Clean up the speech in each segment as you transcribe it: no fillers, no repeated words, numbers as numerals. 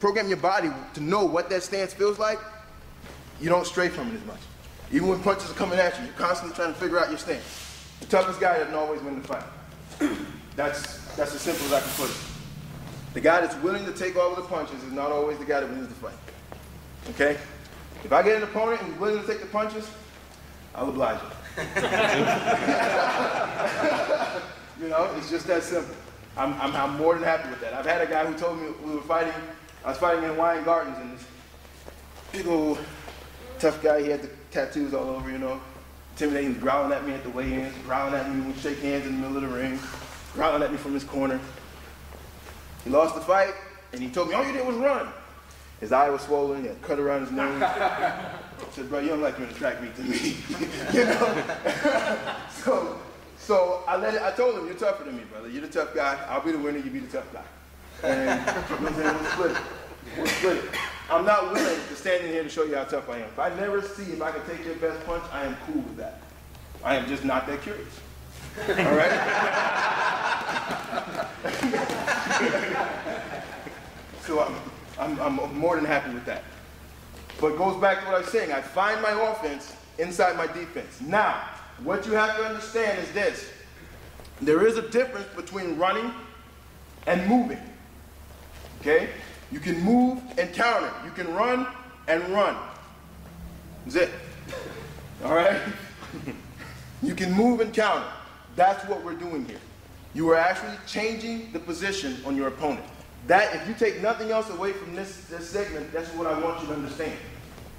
program your body to know what that stance feels like, you don't stray from it as much. Even when punches are coming at you, you're constantly trying to figure out your stance. The toughest guy doesn't always win the fight. That's as simple as I can put it. The guy that's willing to take all of the punches is not always the guy that wins the fight. Okay? If I get an opponent who's willing to take the punches, I'll oblige him. You know, it's just that simple. I'm more than happy with that. I've had a guy who told me I was fighting in Hawaiian Gardens, and this big old tough guy, he had the tattoos all over, you know, intimidating, growling at me at the weigh-ins, growling at me when we shake hands in the middle of the ring, growling at me from his corner. He lost the fight, and he told me, all you did was run. His eye was swollen, he had a cut around his nose. I said, bro, you don't like doing the track meet to me. You know? So I told him, you're tougher than me, brother. You're the tough guy. I'll be the winner, you be the tough guy. And you know what I'm saying? We'll split it. We'll split it. I'm not willing to stand in here to show you how tough I am. If I never see if I can take your best punch, I am cool with that. I am just not that curious. All right? So I'm more than happy with that. But it goes back to what I was saying. I find my offense inside my defense. Now, what you have to understand is this. There is a difference between running and moving. Okay? You can move and counter. You can run and run. That's it. All right? You can move and counter. That's what we're doing here. You are actually changing the position on your opponent. That, if you take nothing else away from this segment, that's what I want you to understand.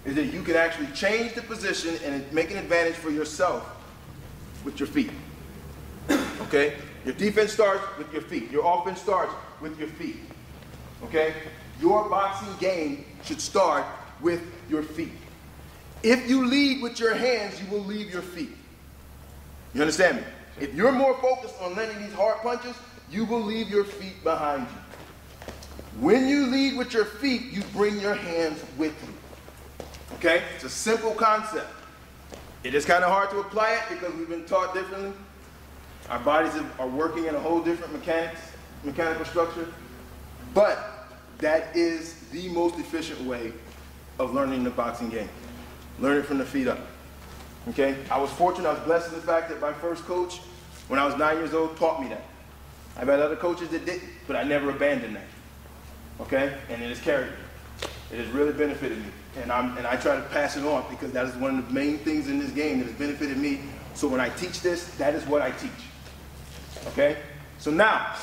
Is that you can actually change the position and make an advantage for yourself with your feet. Okay? Your defense starts with your feet. Your offense starts with your feet. Okay? Your boxing game should start with your feet. If you lead with your hands, you will leave your feet. You understand me? If you're more focused on landing these hard punches, you will leave your feet behind you. When you lead with your feet, you bring your hands with you. Okay? It's a simple concept. It is kind of hard to apply it because we've been taught differently. Our bodies are working in a whole different mechanical structure. But that is the most efficient way of learning the boxing game. Learn it from the feet up. Okay? I was fortunate, I was blessed in the fact that my first coach, when I was 9 years old, taught me that. I've had other coaches that didn't, but I never abandoned that. Okay? And it has carried me. It has really benefited me. And I try to pass it on because that is one of the main things in this game that has benefited me. So when I teach this, that is what I teach. Okay? So now,